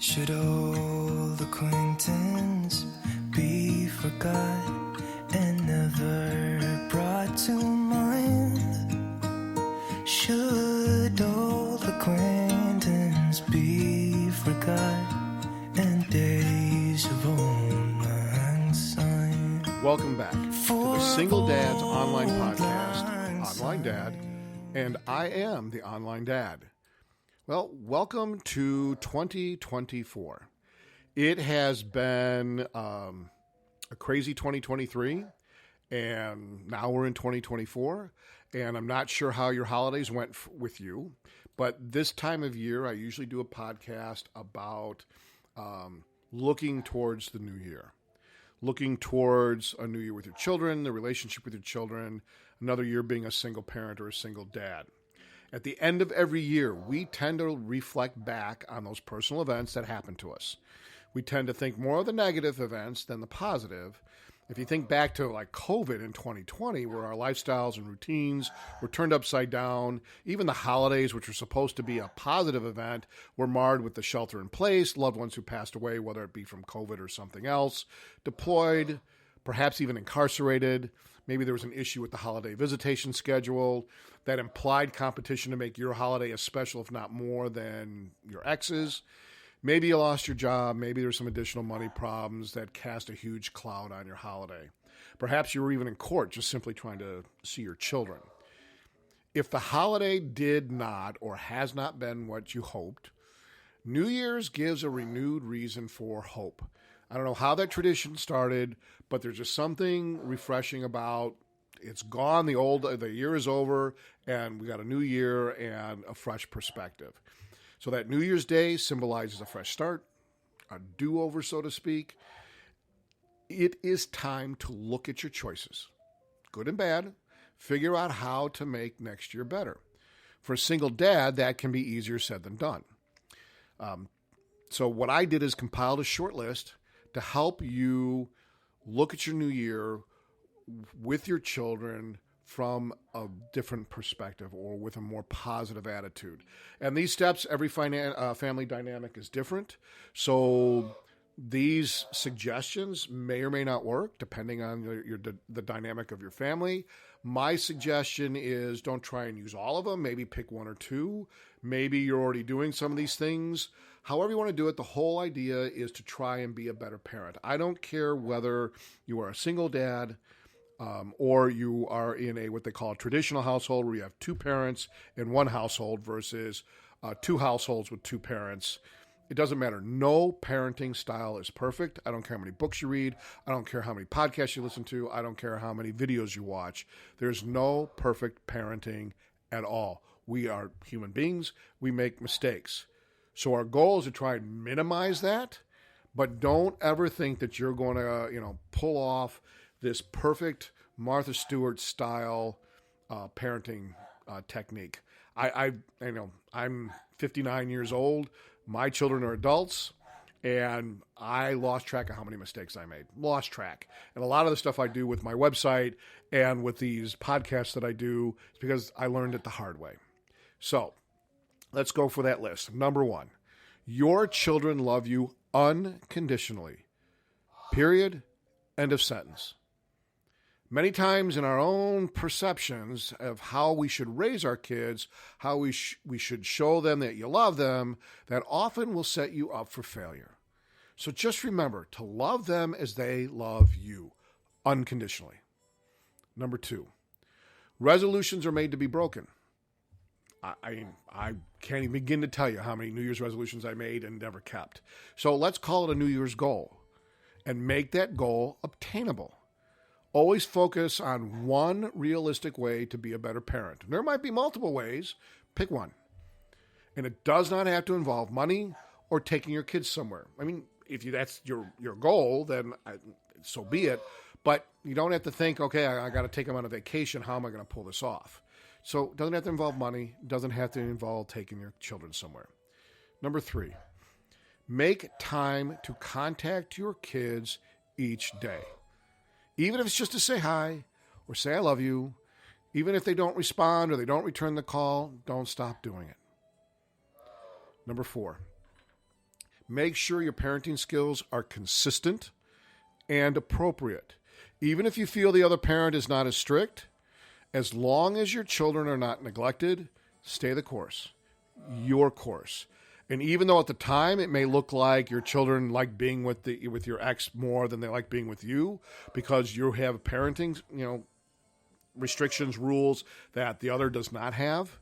Should old acquaintance be forgot and never brought to mind? Should old acquaintance be forgot and days of old unsigned? Welcome back to the Single Dad's online podcast, Online Dad, and I am the Online Dad. Well, welcome to 2024. It has been a crazy 2023, and now we're in 2024, and I'm not sure how your holidays went with you, but this time of year, I usually do a podcast about looking towards the new year. Looking towards a new year with your children, the relationship with your children, another year being a single parent or a single dad. At the end of every year, we tend to reflect back on those personal events that happened to us. We tend to think more of the negative events than the positive. If you think back to like COVID in 2020, where our lifestyles and routines were turned upside down, even the holidays, which were supposed to be a positive event, were marred with the shelter in place, loved ones who passed away, whether it be from COVID or something else, deployed, perhaps even incarcerated. Maybe there was an issue with the holiday visitation schedule that implied competition to make your holiday as special, if not more, than your ex's. Maybe you lost your job. Maybe there's some additional money problems that cast a huge cloud on your holiday. Perhaps you were even in court just simply trying to see your children. If the holiday did not or has not been what you hoped, New Year's gives a renewed reason for hope. I don't know how that tradition started, but there's just something refreshing about it's gone, the year is over, and we got a new year and a fresh perspective. So that New Year's Day symbolizes a fresh start, a do-over, so to speak. It is time to look at your choices, good and bad, figure out how to make next year better. For a single dad, that can be easier said than done. So what I did is compiled a short list to help you look at your new year with your children from a different perspective or with a more positive attitude. And these steps, every family dynamic is different. So these suggestions may or may not work depending on the dynamic of your family. My suggestion is don't try and use all of them. Maybe pick one or two. Maybe you're already doing some of these things. However you want to do it, the whole idea is to try and be a better parent. I don't care whether you are a single dad or you are in what they call a traditional household where you have two parents in one household versus two households with two parents. It doesn't matter. No parenting style is perfect. I don't care how many books you read. I don't care how many podcasts you listen to. I don't care how many videos you watch. There's no perfect parenting at all. We are human beings. We make mistakes. So our goal is to try and minimize that, but don't ever think that you're going to, pull off this perfect Martha Stewart style parenting technique. I'm 59 years old. My children are adults, and I lost track of how many mistakes I made. Lost track. And a lot of the stuff I do with my website and with these podcasts that I do is because I learned it the hard way. So let's go for that list. Number one, your children love you unconditionally. Period. End of sentence. Many times in our own perceptions of how we should raise our kids, how we should show them that you love them, that often will set you up for failure. So just remember to love them as they love you, unconditionally. Number two, resolutions are made to be broken. I can't even begin to tell you how many New Year's resolutions I made and never kept. So let's call it a New Year's goal and make that goal obtainable. Always focus on one realistic way to be a better parent. There might be multiple ways. Pick one. And it does not have to involve money or taking your kids somewhere. I mean, if that's your goal, then so be it. But you don't have to think, okay, I got to take them on a vacation. How am I going to pull this off? So it doesn't have to involve money. It doesn't have to involve taking your children somewhere. Number three, make time to contact your kids each day. Even if it's just to say hi or say I love you, even if they don't respond or they don't return the call, don't stop doing it. Number four, Make sure your parenting skills are consistent and appropriate. Even if you feel the other parent is not as strict, as long as your children are not neglected, stay the course, your course. And even though at the time it may look like your children like being with your ex more than they like being with you because you have parenting, restrictions, rules that the other does not have.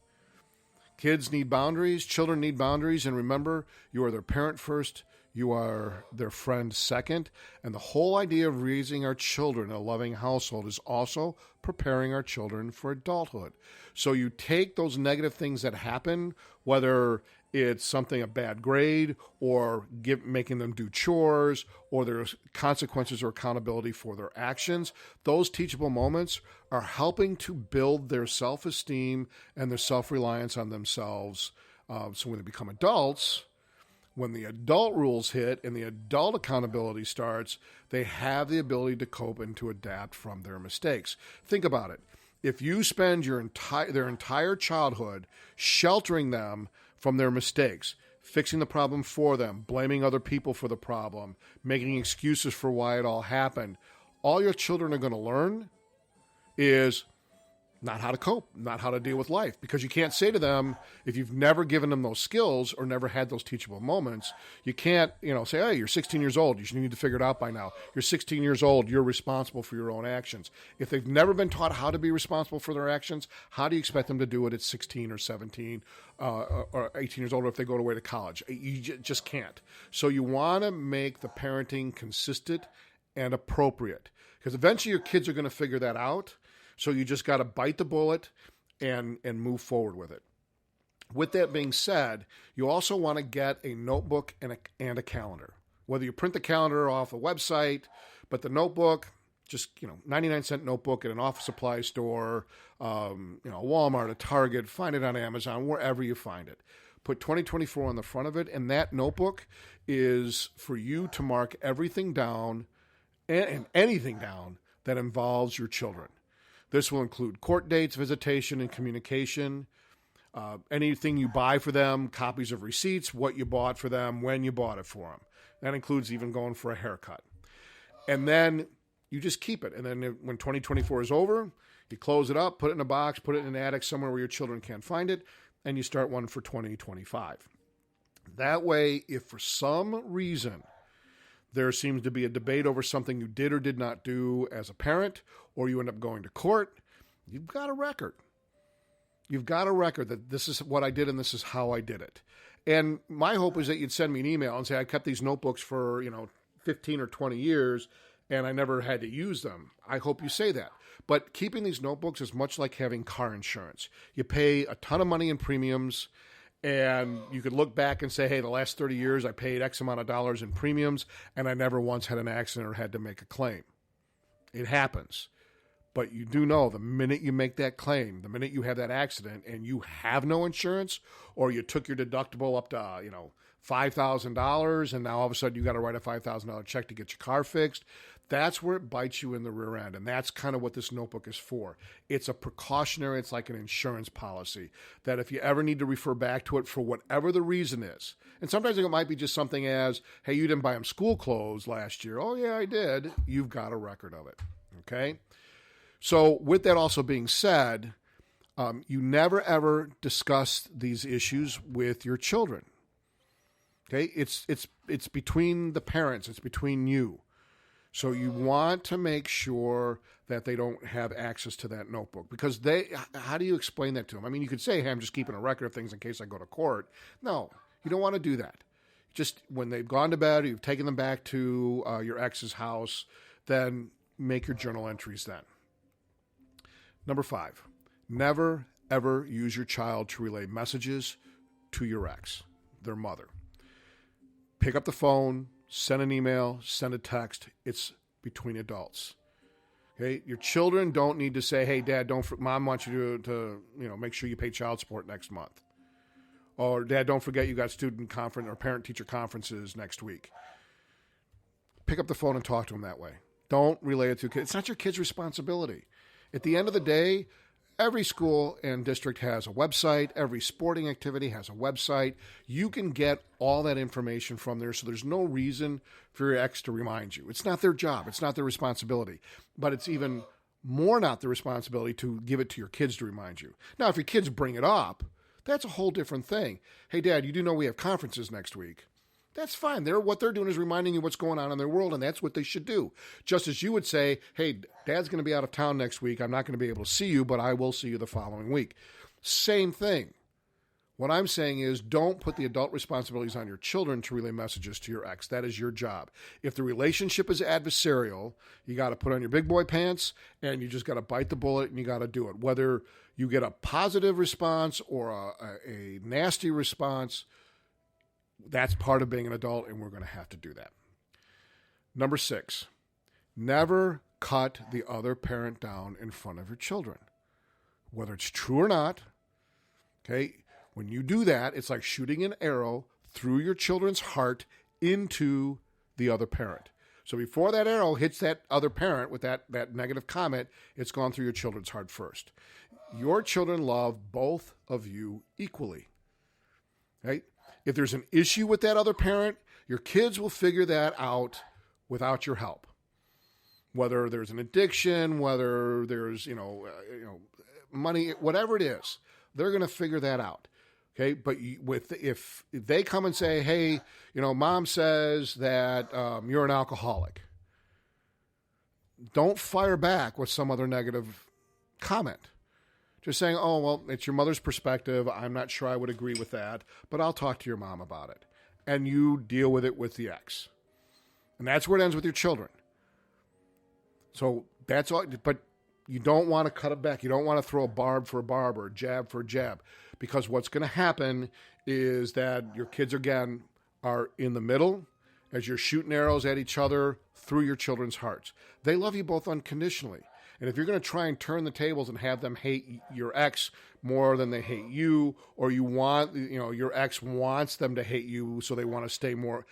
Kids need boundaries, children need boundaries, and remember, you are their parent first, you are their friend second, and the whole idea of raising our children in a loving household is also preparing our children for adulthood. So you take those negative things that happen, whether it's a bad grade, or making them do chores, or there's consequences or accountability for their actions. Those teachable moments are helping to build their self-esteem and their self-reliance on themselves. So when they become adults, when the adult rules hit and the adult accountability starts, they have the ability to cope and to adapt from their mistakes. Think about it. If you spend their entire childhood sheltering them from their mistakes, fixing the problem for them, blaming other people for the problem, making excuses for why it all happened, all your children are going to learn is not how to cope, not how to deal with life. Because you can't say to them, if you've never given them those skills or never had those teachable moments, you can't, say, hey, you're 16 years old. You should need to figure it out by now. You're 16 years old. You're responsible for your own actions. If they've never been taught how to be responsible for their actions, how do you expect them to do it at 16 or 17 or 18 years old if they go away to college? You just can't. So you want to make the parenting consistent and appropriate, because eventually your kids are going to figure that out. So you just got to bite the bullet and move forward with it. With that being said, you also want to get a notebook and a calendar. Whether you print the calendar off a website, but the notebook, just 99-cent notebook at an office supply store, a Walmart, a Target, find it on Amazon, wherever you find it. Put 2024 on the front of it, and that notebook is for you to mark everything down and anything down that involves your children. This will include court dates, visitation, and communication, anything you buy for them, copies of receipts, what you bought for them, when you bought it for them. That includes even going for a haircut. And then you just keep it. And then when 2024 is over, you close it up, put it in a box, put it in an attic somewhere where your children can't find it, and you start one for 2025. That way, if for some reason there seems to be a debate over something you did or did not do as a parent, or you end up going to court, you've got a record. You've got a record that this is what I did and this is how I did it. And my hope is that you'd send me an email and say, I kept these notebooks for, 15 or 20 years and I never had to use them. I hope you say that. But keeping these notebooks is much like having car insurance. You pay a ton of money in premiums, and you could look back and say, hey, the last 30 years I paid X amount of dollars in premiums and I never once had an accident or had to make a claim. It happens. But you do know the minute you make that claim, the minute you have that accident and you have no insurance, or you took your deductible up to, $5,000 and now all of a sudden you got to write a $5,000 check to get your car fixed, that's where it bites you in the rear end. And that's kind of what this notebook is for. It's a precautionary, it's like an insurance policy that if you ever need to refer back to it for whatever the reason is, and sometimes it might be just something as, hey, you didn't buy them school clothes last year. Oh, yeah, I did. You've got a record of it. Okay? So with that also being said, you never ever discuss these issues with your children. Okay? It's between the parents. It's between you. So you want to make sure that they don't have access to that notebook, because how do you explain that to them? I mean, you could say, hey, I'm just keeping a record of things in case I go to court. No, you don't want to do that. Just when they've gone to bed or you've taken them back to your ex's house, then make your journal entries then. Number 5, never, ever use your child to relay messages to your ex, their mother. Pick up the phone, send an email, send a text. It's between adults. Okay, your children don't need to say, "Hey, Dad, Mom wants you to make sure you pay child support next month," or "Dad, don't forget you got student conference or parent-teacher conferences next week." Pick up the phone and talk to them that way. Don't relay it to kids. It's not your kid's responsibility. At the end of the day, Every school and district has a website. Every sporting activity has a website. You can get all that information from there, so there's no reason for your ex to remind you. It's not their job. It's not their responsibility. But it's even more not their responsibility to give it to your kids to remind you. Now, if your kids bring it up, that's a whole different thing. Hey, Dad, you do know we have conferences next week. That's fine. What they're doing is reminding you what's going on in their world, and that's what they should do. Just as you would say, hey, Dad's going to be out of town next week. I'm not going to be able to see you, but I will see you the following week. Same thing. What I'm saying is don't put the adult responsibilities on your children to relay messages to your ex. That is your job. If the relationship is adversarial, you got to put on your big boy pants, and you just got to bite the bullet, and you got to do it. Whether you get a positive response or a nasty response, that's part of being an adult, and we're going to have to do that. Number 6, never cut the other parent down in front of your children. Whether it's true or not, okay, when you do that, it's like shooting an arrow through your children's heart into the other parent. So before that arrow hits that other parent with that negative comment, it's gone through your children's heart first. Your children love both of you equally, right? If there's an issue with that other parent, your kids will figure that out without your help. Whether there's an addiction, whether there's money, whatever it is, they're going to figure that out. Okay, but if they come and say, hey, Mom says that you're an alcoholic, don't fire back with some other negative comment. Just saying, oh, well, it's your mother's perspective. I'm not sure I would agree with that, but I'll talk to your mom about it. And you deal with it with the ex. And that's where it ends with your children. So that's all, but you don't want to cut it back. You don't want to throw a barb for a barb or a jab for a jab, because what's going to happen is that your kids, again, are in the middle as you're shooting arrows at each other through your children's hearts. They love you both unconditionally. And if you're going to try and turn the tables and have them hate your ex more than they hate you, or you want, your ex wants them to hate you so they want to stay more,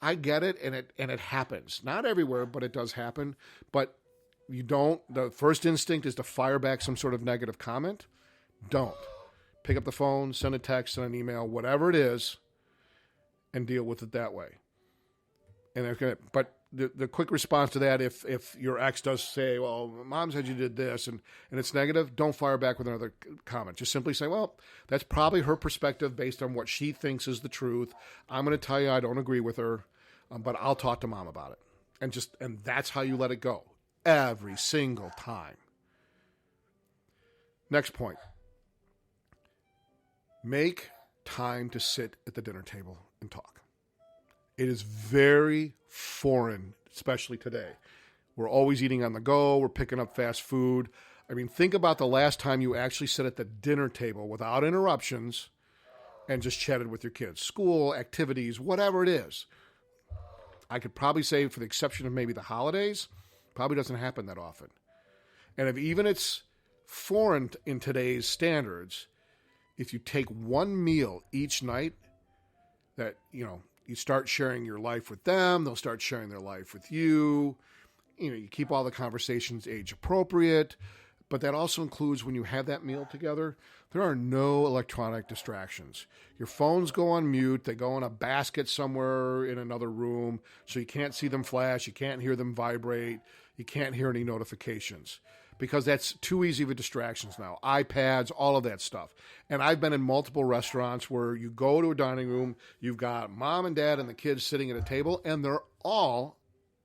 I get it, and it happens. Not everywhere, but it does happen. But the first instinct is to fire back some sort of negative comment. Don't. Pick up the phone, send a text, send an email, whatever it is, and deal with it that way. But the quick response to that, if your ex does say, well, Mom said you did this, and it's negative, don't fire back with another comment. Just simply say, well, that's probably her perspective based on what she thinks is the truth. I'm going to tell you I don't agree with her, but I'll talk to Mom about it. And that's how you let it go every single time. Next point. Make time to sit at the dinner table and talk. It is very foreign, especially today. We're always eating on the go. We're picking up fast food. I mean, think about the last time you actually sat at the dinner table without interruptions and just chatted with your kids. School, activities, whatever it is. I could probably say, for the exception of maybe the holidays, probably doesn't happen that often. And if even it's foreign in today's standards, if you take one meal each night, that, you start sharing your life with them, they'll start sharing their life with you. You keep all the conversations age appropriate, but that also includes when you have that meal together, there are no electronic distractions. Your phones go on mute. They go in a basket somewhere in another room, so you can't see them flash. You can't hear them vibrate. You can't hear any notifications, because that's too easy of a distractions now. iPads, all of that stuff. And I've been in multiple restaurants where you go to a dining room, you've got Mom and Dad and the kids sitting at a table, and they're all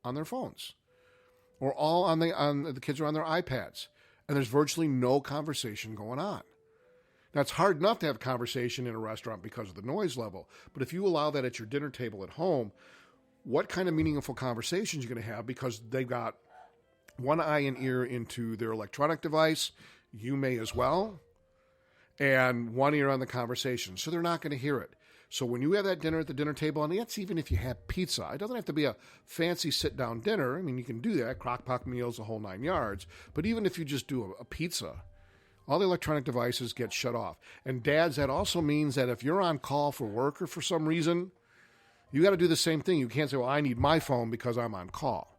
on their phones, or all on the kids are on their iPads, and there's virtually no conversation going on. Now, it's hard enough to have conversation in a restaurant because of the noise level, but if you allow that at your dinner table at home, what kind of meaningful conversations are you going to have? Because they've got one eye and ear into their electronic device, you may as well, and one ear on the conversation, so they're not going to hear it. So when you have that dinner at the dinner table, and that's even if you have pizza, it doesn't have to be a fancy sit-down dinner. I mean, you can do that, crock-pot meals, the whole 9 yards, but even if you just do a pizza, all the electronic devices get shut off. And dads, that also means that if you're on call for work or for some reason, you got to do the same thing. You can't say, well, I need my phone because I'm on call.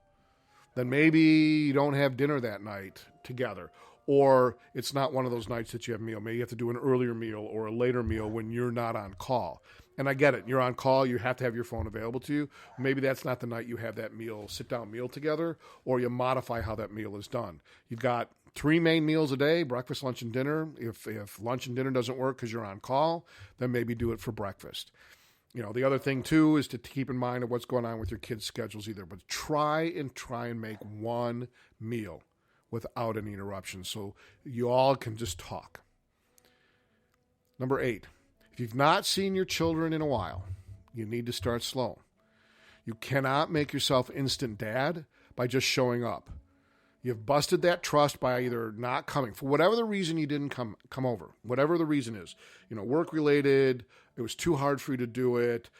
Then maybe you don't have dinner that night together. Or it's not one of those nights that you have a meal. Maybe you have to do an earlier meal or a later meal when you're not on call. And I get it. You're on call. You have to have your phone available to you. Maybe that's not the night you have that meal, sit-down meal together, or you modify how that meal is done. You've got 3 main meals a day, breakfast, lunch, and dinner. If lunch and dinner doesn't work because you're on call, then maybe do it for breakfast. The other thing, too, is to keep in mind of what's going on with your kids' schedules either. But try and make one meal without any interruptions so you all can just talk. Number 8. If you've not seen your children in a while, you need to start slow. You cannot make yourself instant dad by just showing up. You've busted that trust by either not coming. For whatever the reason you didn't come over, whatever the reason is, work-related, it was too hard for you to do it,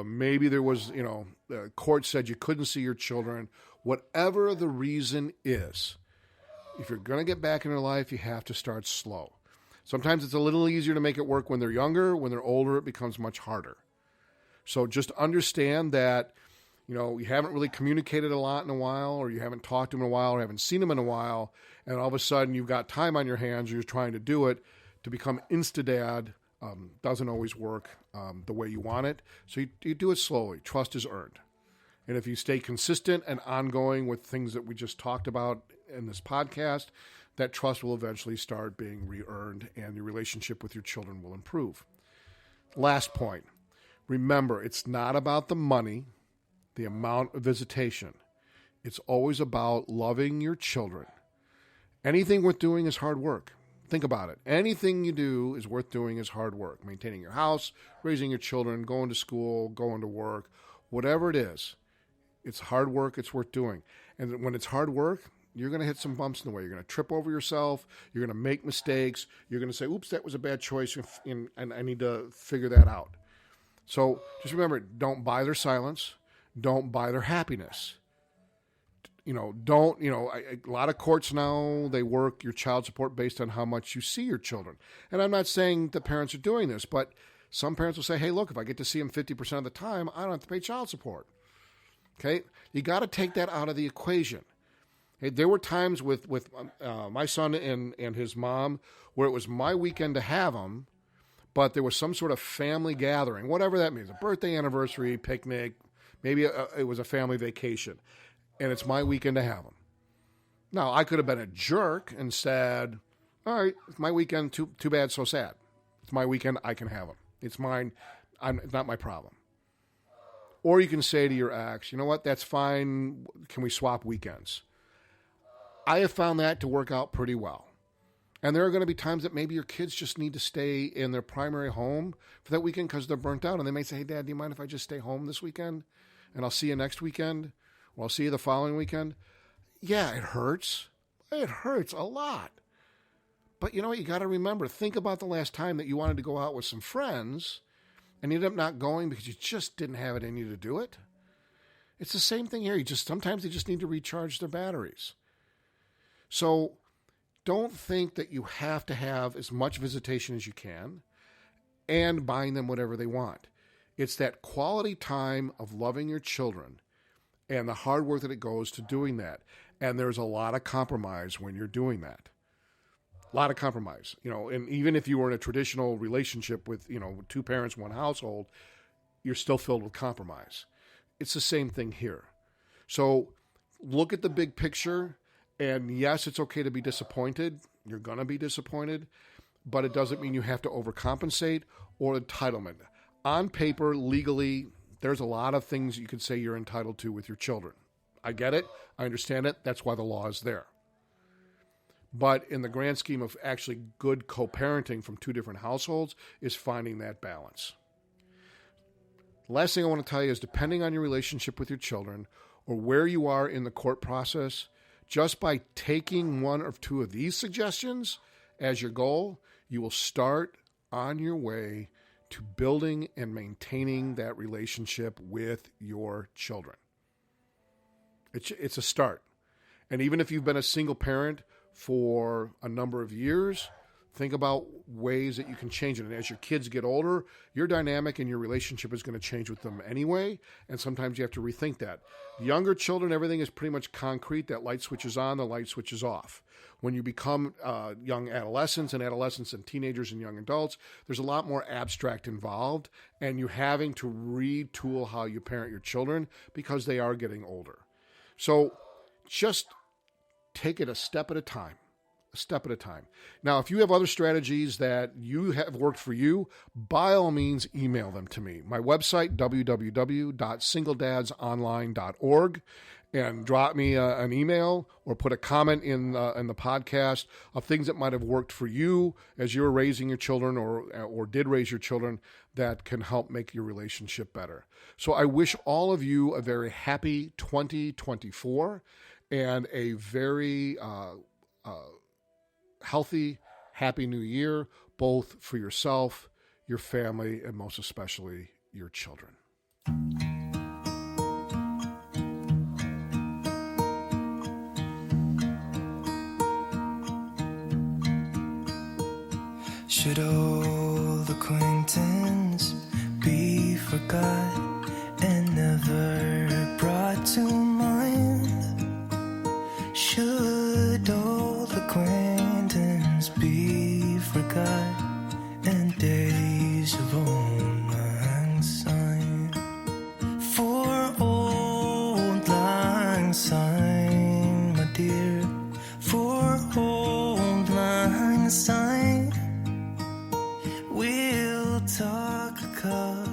maybe there was, the court said you couldn't see your children. Whatever the reason is, if you're going to get back in their life, you have to start slow. Sometimes it's a little easier to make it work when they're younger. When they're older, it becomes much harder. So just understand that, you haven't really communicated a lot in a while, or you haven't talked to them in a while, or haven't seen them in a while, and all of a sudden you've got time on your hands, or you're trying to do it. To become insta-dad doesn't always work the way you want it. So you do it slowly. Trust is earned. And if you stay consistent and ongoing with things that we just talked about in this podcast, that trust will eventually start being re-earned and your relationship with your children will improve. Last point. Remember, it's not about the money, the amount of visitation. It's always about loving your children. Anything worth doing is hard work. Think about it. Anything you do is worth doing is hard work. Maintaining your house, raising your children, going to school, going to work, whatever it is, it's hard work. It's worth doing. And when it's hard work, you're going to hit some bumps in the way. You're going to trip over yourself. You're going to make mistakes. You're going to say, oops, that was a bad choice, and I need to figure that out. So just remember, don't buy their silence. Don't buy their happiness. A lot of courts now, they work your child support based on how much you see your children. And I'm not saying the parents are doing this, but some parents will say, hey, look, if I get to see them 50% of the time, I don't have to pay child support. Okay? You got to take that out of the equation. Hey, there were times with my son and his mom where it was my weekend to have them, but there was some sort of family gathering, whatever that means, a birthday, anniversary, picnic, maybe it was a family vacation, and it's my weekend to have them. Now, I could have been a jerk and said, all right, it's my weekend, too bad, so sad. It's my weekend, I can have them. It's mine, it's not my problem. Or you can say to your ex, you know what, that's fine, can we swap weekends? I have found that to work out pretty well. And there are going to be times that maybe your kids just need to stay in their primary home for that weekend because they're burnt out. And they may say, hey, Dad, do you mind if I just stay home this weekend? And I'll see you next weekend? Or I'll see you the following weekend? Yeah, it hurts. It hurts a lot. But you know what? You got to remember, think about the last time that you wanted to go out with some friends and you ended up not going because you just didn't have it in you to do it. It's the same thing here. Sometimes they just need to recharge their batteries. So don't think that you have to have as much visitation as you can and buying them whatever they want. It's that quality time of loving your children and the hard work that it goes to doing that. And there's a lot of compromise when you're doing that. A lot of compromise. And even if you were in a traditional relationship with, 2 parents, 1 household, you're still filled with compromise. It's the same thing here. So look at the big picture. And yes, it's okay to be disappointed. You're going to be disappointed, but it doesn't mean you have to overcompensate or entitlement. On paper, legally, there's a lot of things you could say you're entitled to with your children. I get it. I understand it. That's why the law is there. But in the grand scheme of actually good co-parenting from 2 different households is finding that balance. The last thing I want to tell you is depending on your relationship with your children or where you are in the court process, just by taking 1 or 2 of these suggestions as your goal, you will start on your way to building and maintaining that relationship with your children. It's a start. And even if you've been a single parent for a number of years, Think about ways that you can change it. And as your kids get older, your dynamic and your relationship is going to change with them anyway. And sometimes you have to rethink that. Younger children, everything is pretty much concrete. That light switch is on, the light switch is off. When you become young adolescents and teenagers and young adults, there's a lot more abstract involved. And you're having to retool how you parent your children because they are getting older. So just take it a step at a time. A step at a time. Now, if you have other strategies that you have worked for you, by all means, email them to me. My website, www.singledadsonline.org, and drop me an email or put a comment in the podcast of things that might have worked for you as you were raising your children or did raise your children that can help make your relationship better. So I wish all of you a very happy 2024 and a very healthy, happy new year, both for yourself, your family, and most especially your children. Should old acquaintance be forgot and never brought to mind? Should old acquaintance be forgot and days of old lang syne? For old lang syne, my dear, for old lang syne, we'll talk a cup